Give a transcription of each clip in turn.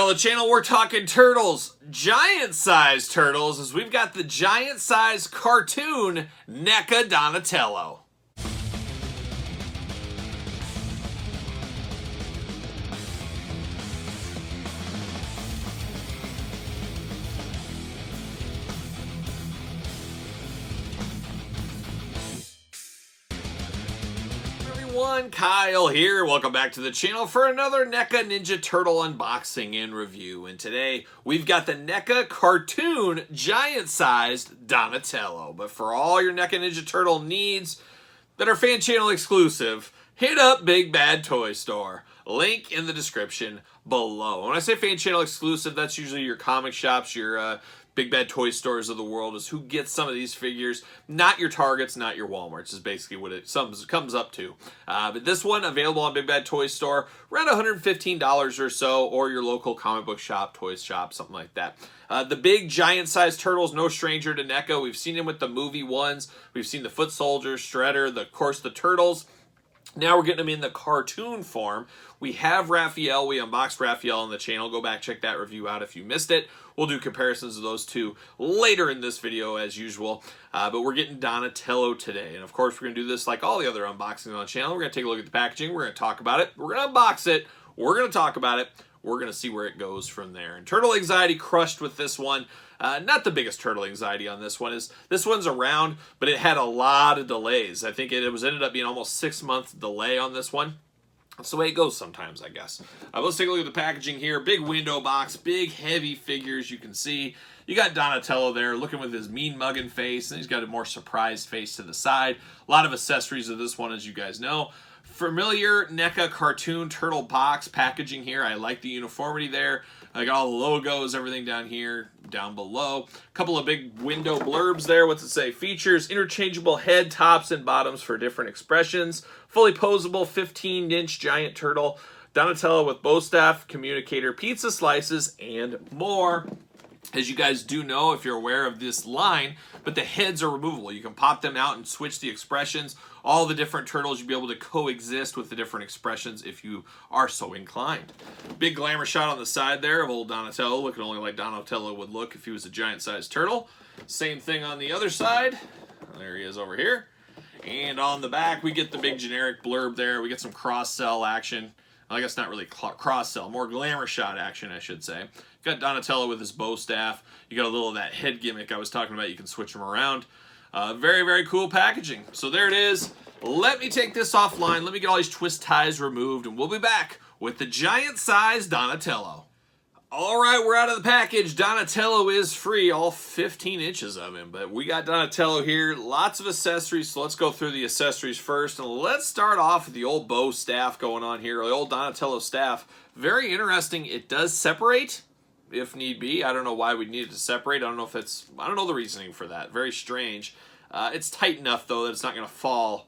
Tell the channel we're talking turtles, giant-sized turtles, as we've got the giant-sized cartoon NECA Donatello. Kyle here. Welcome back to the channel for another NECA Ninja Turtle unboxing and review. And today we've got the NECA cartoon giant-sized Donatello. But for all your NECA Ninja Turtle needs that are fan channel exclusive, hit up Big Bad Toy Store. Link in the description below. When I say fan channel exclusive, that's usually your comic shops, your Big Bad Toy Stores of the world is who gets some of these figures. Not your Targets, not your Walmarts is basically what it comes up to. But this one available on Big Bad Toy Store, around $115 or so, or your local comic book shop, toy shop, something like that. The big giant-sized turtles, no stranger to NECA. We've seen them with the movie ones. We've seen the Foot Soldiers, Shredder, of course the Turtles. Now we're getting them in the cartoon form. We have Raphael. We unboxed Raphael on the channel. Go back, check that review out if you missed it. We'll do comparisons of those two later in this video as usual. But we're getting Donatello today. And of course, we're going to do this like all the other unboxings on the channel. We're going to take a look at the packaging. We're going to talk about it. We're going to unbox it. We're going to talk about it. We're going to see where it goes from there. And turtle anxiety crushed with this one. Not the biggest turtle anxiety on this one. This one's around, but it had a lot of delays. I think it ended up being almost 6-month delay on this one. That's the way it goes sometimes, I guess. Let's take a look at the packaging here. Big window box, big heavy figures. You can see you got Donatello there looking with his mean mugging face, and he's got a more surprised face to the side. A lot of accessories of this one, as you guys know. Familiar NECA cartoon turtle box packaging here. I like the uniformity there. I got all the logos, everything down here, down below. A couple of big window blurbs there. What's it say? Features interchangeable head, tops, and bottoms for different expressions. Fully posable 15-inch giant turtle. Donatello with bow staff, communicator, pizza slices, and more. As you guys do know, if you're aware of this line, but the heads are removable. You can pop them out and switch the expressions. All the different turtles, you'll be able to coexist with the different expressions if you are so inclined. Big glamour shot on the side there of old Donatello, looking only like Donatello would look if he was a giant-sized turtle. Same thing on the other side. There he is over here. And on the back, we get the big generic blurb there. We get some cross-sell action. I guess not really cross-sell, more glamour shot action, I should say. Got Donatello with his bow staff. You got a little of that head gimmick I was talking about. You can switch them around. Very, very cool packaging. So there it is. Let me take this offline. Let me get all these twist ties removed, and we'll be back with the giant-sized Donatello. All right, we're out of the package. Donatello is free, all 15 inches of him. But we got Donatello here. Lots of accessories, so let's go through the accessories first. And let's start off with the old bow staff going on here, the old Donatello staff. Very interesting. It does separate, if need be. I don't know why we need it to separate. I don't know the reasoning for that. Very strange. It's tight enough, though, that it's not going to fall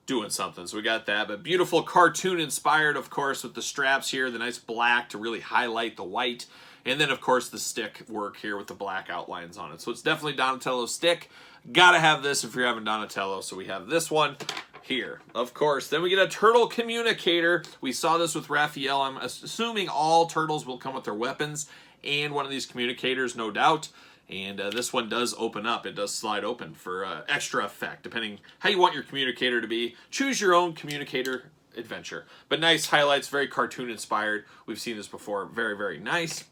doing something. So we got that, but beautiful cartoon inspired, of course, with the straps here, the nice black to really highlight the white, and then of course the stick work here with the black outlines on it. So it's definitely Donatello's stick. Gotta have this if you're having Donatello. So we have this one here, of course. Then we get a turtle communicator. We saw this with Raphael. I'm assuming all turtles will come with their weapons and one of these communicators, no doubt. And this one does open up. It does slide open for extra effect, depending how you want your communicator to be. Choose your own communicator adventure. But nice highlights, very cartoon inspired. We've seen this before. Very, very nice.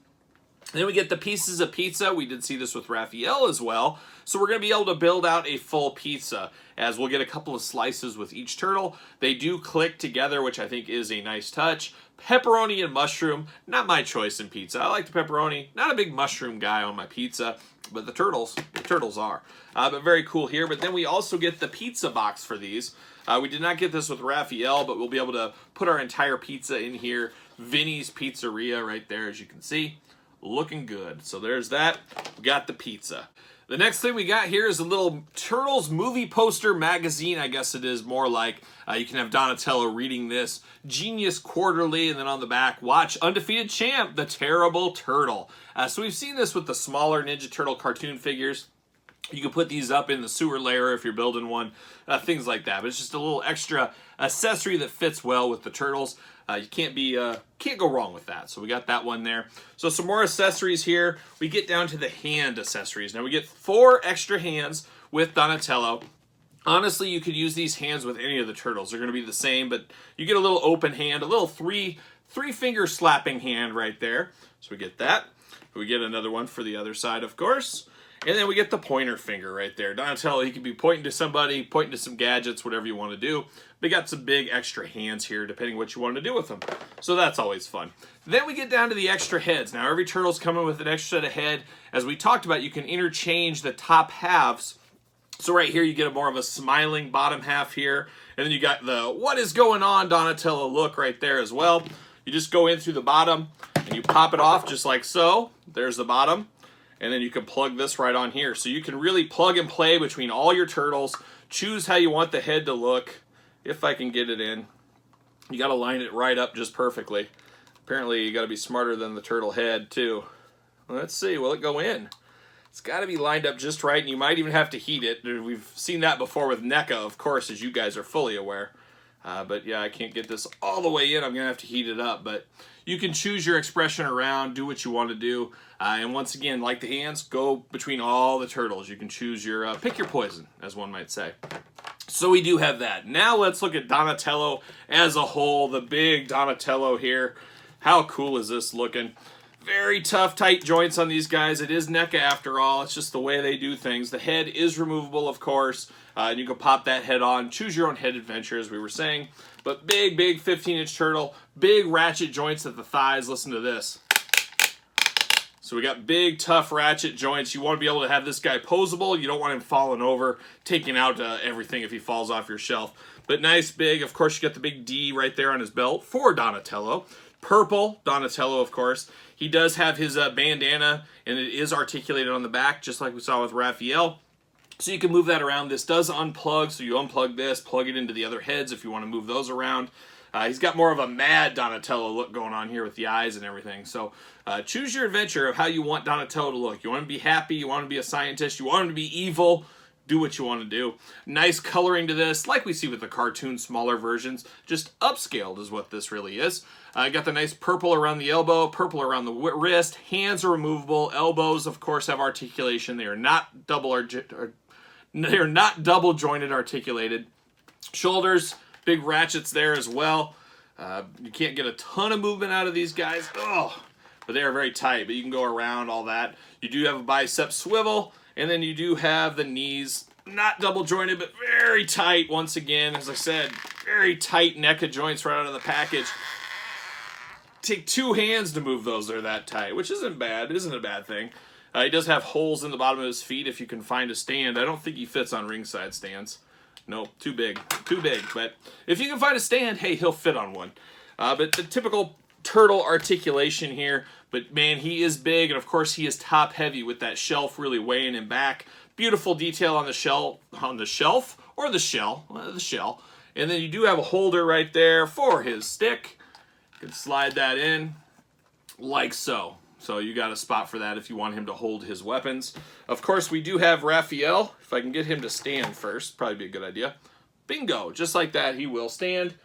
Then we get the pieces of pizza. We did see this with Raphael as well. So we're going to be able to build out a full pizza, as we'll get a couple of slices with each turtle. They do click together, which I think is a nice touch. Pepperoni and mushroom, not my choice in pizza. I like the pepperoni, not a big mushroom guy on my pizza, but the turtles are. But very cool here. But then we also get the pizza box for these. We did not get this with Raphael, but we'll be able to put our entire pizza in here. Vinny's Pizzeria right there, as you can see. Looking good. So there's that. We got the pizza. The next thing we got here is a little Turtles movie poster magazine, I guess it is more like. You can have Donatello reading this. Genius Quarterly, and then on the back, watch Undefeated Champ, the Terrible Turtle. So we've seen this with the smaller Ninja Turtle cartoon figures. You can put these up in the sewer layer if you're building one, things like that. But it's just a little extra accessory that fits well with the turtles. You can't go wrong with that. So we got that one there. So some more accessories here. We get down to the hand accessories. Now we get 4 extra hands with Donatello. Honestly, you could use these hands with any of the turtles. They're going to be the same, but you get a little open hand, a little three finger slapping hand right there. So we get that. We get another one for the other side, of course. And then we get the pointer finger right there. Donatello, he can be pointing to somebody, pointing to some gadgets, whatever you want to do. We got some big extra hands here, depending what you want to do with them. So that's always fun. Then we get down to the extra heads. Now, every turtle's coming with an extra set of head. As we talked about, you can interchange the top halves. So right here, you get more of a smiling bottom half here. And then you got the what is going on Donatello look right there as well. You just go in through the bottom, and you pop it off just like so. There's the bottom. And then you can plug this right on here. So you can really plug and play between all your turtles. Choose how you want the head to look. If I can get it in. You got to line it right up just perfectly. Apparently you got to be smarter than the turtle head too. Let's see, will it go in? It's got to be lined up just right, and you might even have to heat it. We've seen that before with NECA, of course, as you guys are fully aware. But yeah, I can't get this all the way in. I'm going to have to heat it up. But you can choose your expression around, do what you want to do. And once again, like the hands, go between all the turtles. You can choose your, pick your poison, as one might say. So we do have that. Now let's look at Donatello as a whole. The big Donatello here. How cool is this looking? Very tough, tight joints on these guys. It is NECA after all. It's just the way they do things. The head is removable, of course. And you can pop that head on. Choose your own head adventure, as we were saying. But big 15-inch turtle. Big ratchet joints at the thighs. Listen to this. So we got big, tough ratchet joints. You want to be able to have this guy posable. You don't want him falling over, taking out everything if he falls off your shelf. But nice, big. Of course, you got the big D right there on his belt for Donatello. Purple Donatello, of course. He does have his bandana, and it is articulated on the back, just like we saw with Raphael. So you can move that around. This does unplug, so you unplug this, plug it into the other heads if you want to move those around. He's got more of a mad Donatello look going on here with the eyes and everything. So choose your adventure of how you want Donatello to look. You want him to be happy, you want him to be a scientist, you want him to be evil. Do what you want to do. Nice coloring to this, like we see with the cartoon smaller versions. Just upscaled is what this really is. Got the nice purple around the elbow, purple around the wrist. Hands are removable. Elbows, of course, have articulation. They are not double jointed articulated. Shoulders, big ratchets there as well. You can't get a ton of movement out of these guys. Oh, but they are very tight, but you can go around all that. You do have a bicep swivel. And then you do have the knees, not double jointed, but very tight. Once again, as I said, very tight NECA joints right out of the package. Take 2 hands to move those. They're that tight, which isn't bad. It isn't a bad thing. He does have holes in the bottom of his feet if you can find a stand. I don't think he fits on ringside stands. Nope, too big. Too big. But if you can find a stand, hey, he'll fit on one. But the typical turtle articulation here. But man, he is big, and of course he is top heavy with that shelf really weighing him back. Beautiful detail on the shell, the shell. And then you do have a holder right there for his stick. You can slide that in like so. So you got a spot for that if you want him to hold his weapons. Of course, we do have Raphael. If I can get him to stand first, probably be a good idea. Bingo, just like that, he will stand.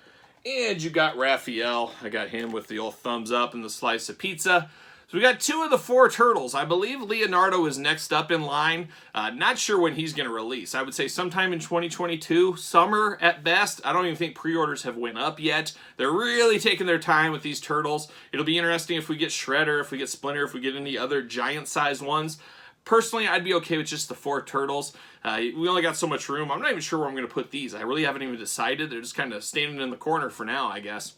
And you got Raphael. I got him with the old thumbs up and the slice of pizza. So we got 2 of the 4 turtles. I believe Leonardo is next up in line. Not sure when he's going to release. I would say sometime in 2022, summer at best. I don't even think pre-orders have went up yet. They're really taking their time with these turtles. It'll be interesting if we get Shredder, if we get Splinter, if we get any other giant-sized ones. Personally, I'd be okay with just the 4 turtles. We only got so much room. I'm not even sure where I'm going to put these. I really haven't even decided. They're just kind of standing in the corner for now, I guess.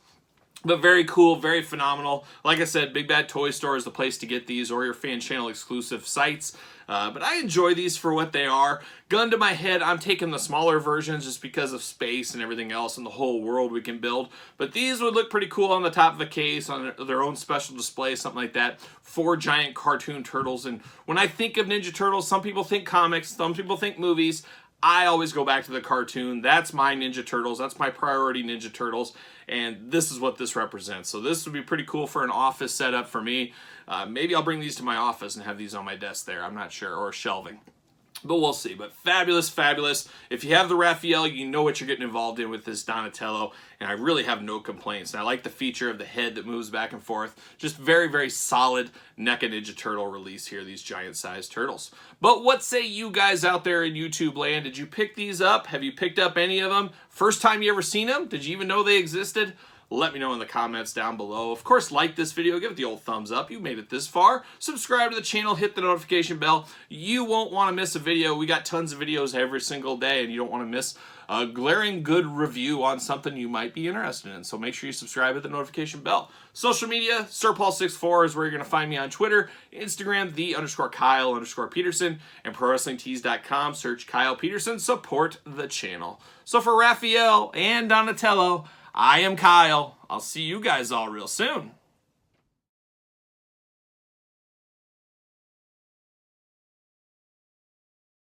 But very cool, very phenomenal. Like I said, Big Bad Toy Store is the place to get these, or your fan channel exclusive sites. But I enjoy these for what they are. Gun to my head, I'm taking the smaller versions just because of space and everything else and the whole world we can build. But these would look pretty cool on the top of a case, on their own special display, something like that. 4 giant cartoon turtles. And when I think of Ninja Turtles, some people think comics, some people think movies. I always go back to the cartoon. That's my Ninja Turtles. That's my priority Ninja Turtles. And this is what this represents. So this would be pretty cool for an office setup for me. Maybe I'll bring these to my office and have these on my desk there. I'm not sure. Or shelving. But we'll see. But fabulous, fabulous. If you have the Raphael, you know what you're getting involved in with this Donatello. And I really have no complaints. And I like the feature of the head that moves back and forth. Just very, very solid NECA Ninja Turtle release here, these giant-sized turtles. But what say you guys out there in YouTube land? Did you pick these up? Have you picked up any of them? First time you ever seen them? Did you even know they existed? Let me know in the comments down below. Of course, like this video, give it the old thumbs up. You made it this far. Subscribe to the channel, hit the notification bell. You won't want to miss a video. We got tons of videos every single day, and you don't want to miss a glaring good review on something you might be interested in. So make sure you subscribe, hit the notification bell. Social media, SirPaul64 is where you're going to find me on Twitter, Instagram, _Kyle_Peterson, and ProWrestlingTees.com. Search Kyle Peterson. Support the channel. So for Raphael and Donatello, I am Kyle. I'll see you guys all real soon.